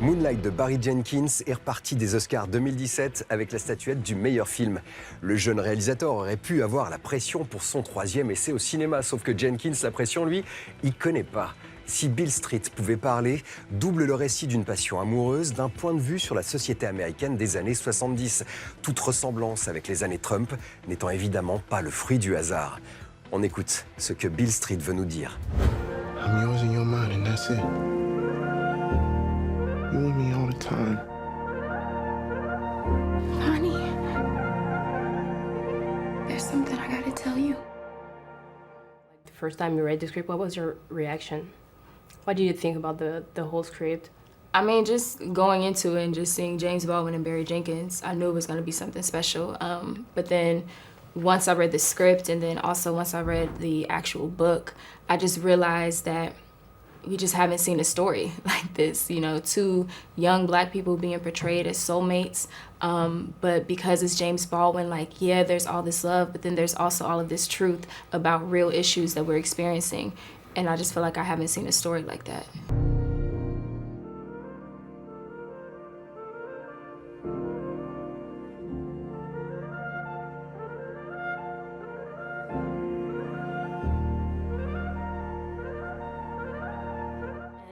Moonlight de Barry Jenkins est reparti des Oscars 2017 avec la statuette du meilleur film. Le jeune réalisateur aurait pu avoir la pression pour son troisième essai au cinéma, sauf que Jenkins, la pression, lui, il connaît pas. Si Beale Street pouvait parler, double le récit d'une passion amoureuse d'un point de vue sur la société américaine des années 70. Toute ressemblance avec les années Trump n'étant évidemment pas le fruit du hasard. On écoute ce que Beale Street veut nous dire. I'm yours in your mind and that's it. You and me all the time. Honey, there's something I gotta tell you. The first time you read the script, what was your reaction? What did you think about the whole script? I mean, just going into it and just seeing James Baldwin and Barry Jenkins, I knew it was gonna be something special. But then once I read the script and then also once I read the actual book, I just realized that we just haven't seen a story like this, you know, two young Black people being portrayed as soulmates. But because it's James Baldwin, like, yeah, there's all this love, but then there's also all of this truth about real issues that we're experiencing. And I just feel like I haven't seen a story like that.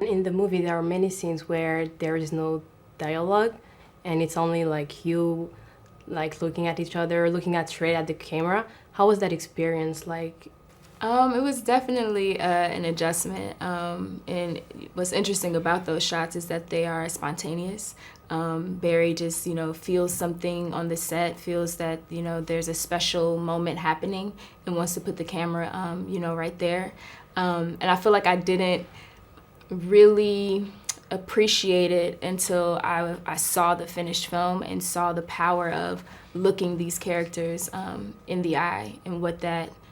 In the movie, there are many scenes where there is no dialogue, and it's only like you, like looking at each other, looking at straight at the camera. How was that experience like? It was definitely an adjustment. And what's interesting about those shots is that they are spontaneous. Barry just, you know, feels something on the set, feels that, you know, there's a special moment happening and wants to put the camera, you know, right there. And I feel like I didn't really appreciate it until I saw the finished film and saw the power of looking these characters in the eye and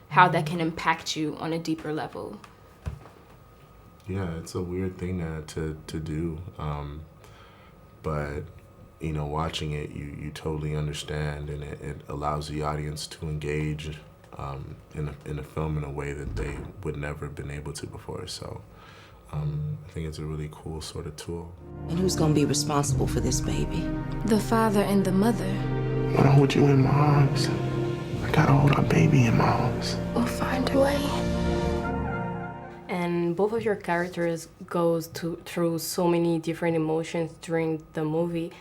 how that can impact you on a deeper level. Yeah, it's a weird thing to do, but you know, watching it, you totally understand, and it allows the audience to engage in a film in a way that they would never have been able to before. So I think it's a really cool sort of tool. And who's gonna be responsible for this baby? The father and the mother. I wanna hold you in my arms. I gotta hold our baby in my arms. We'll find a way. And both of your characters goes through so many different emotions during the movie.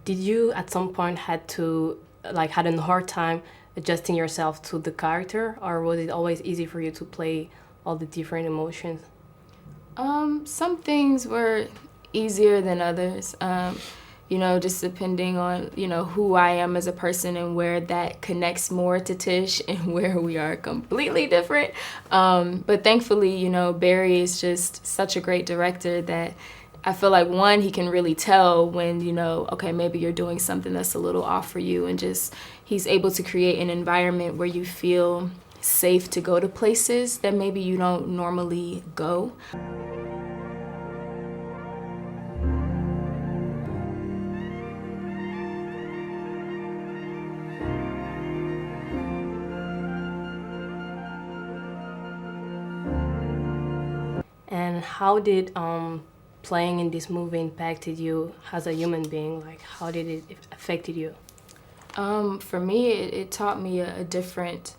Did you at some point had a hard time adjusting yourself to the character, or was it always easy for you to play all the different emotions? Some things were easier than others, you know, just depending on, you know, who I am as a person and where that connects more to Tish and where we are completely different. But thankfully, you know, Barry is just such a great director that I feel like, one, he can really tell when, you know, okay, maybe you're doing something that's a little off for you, and just he's able to create an environment where you feel safe to go to places that maybe you don't normally go. And how did playing in this movie impacted you as a human being? Like, how did it affected you? For me, it taught me a different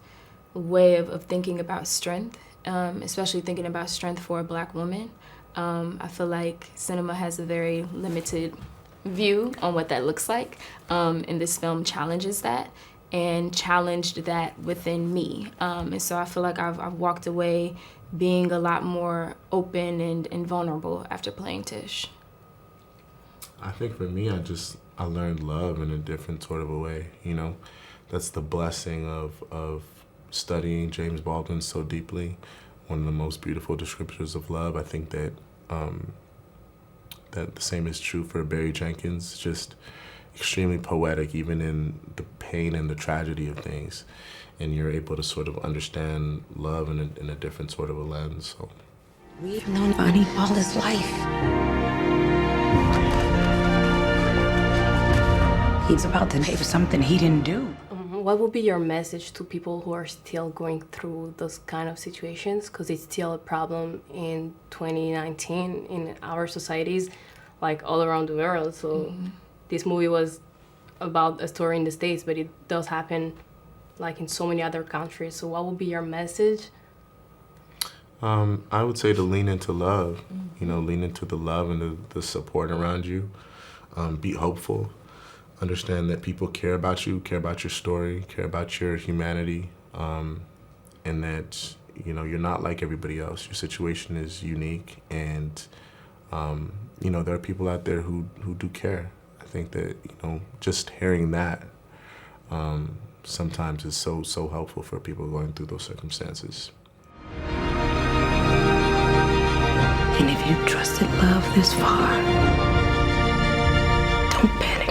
way of thinking about strength, especially thinking about strength for a Black woman. I feel like cinema has a very limited view on what that looks like, and this film challenges that and challenged that within me. And so I feel like I've walked away being a lot more open and vulnerable after playing Tish. I think for me, I learned love in a different sort of a way, you know? That's the blessing of studying James Baldwin so deeply, one of the most beautiful descriptors of love. I think that that the same is true for Barry Jenkins, just extremely poetic, even in the pain and the tragedy of things. And you're able to sort of understand love in a different sort of a lens. So. We've known Bonnie all his life. He's about to pay for something he didn't do. What would be your message to people who are still going through those kind of situations? Because it's still a problem in 2019 in our societies. like all around the world. So this movie was about a story in the States, but it does happen like in so many other countries. So what would be your message? I would say to lean into love, you know, lean into the love and the support around you. Be hopeful. Understand that people care about you, care about your story, care about your humanity, and that, you know, you're not like everybody else. Your situation is unique, and, you know, there are people out there who do care. I think that, you know, just hearing that sometimes is so helpful for people going through those circumstances. And if you've trusted love this far, don't panic.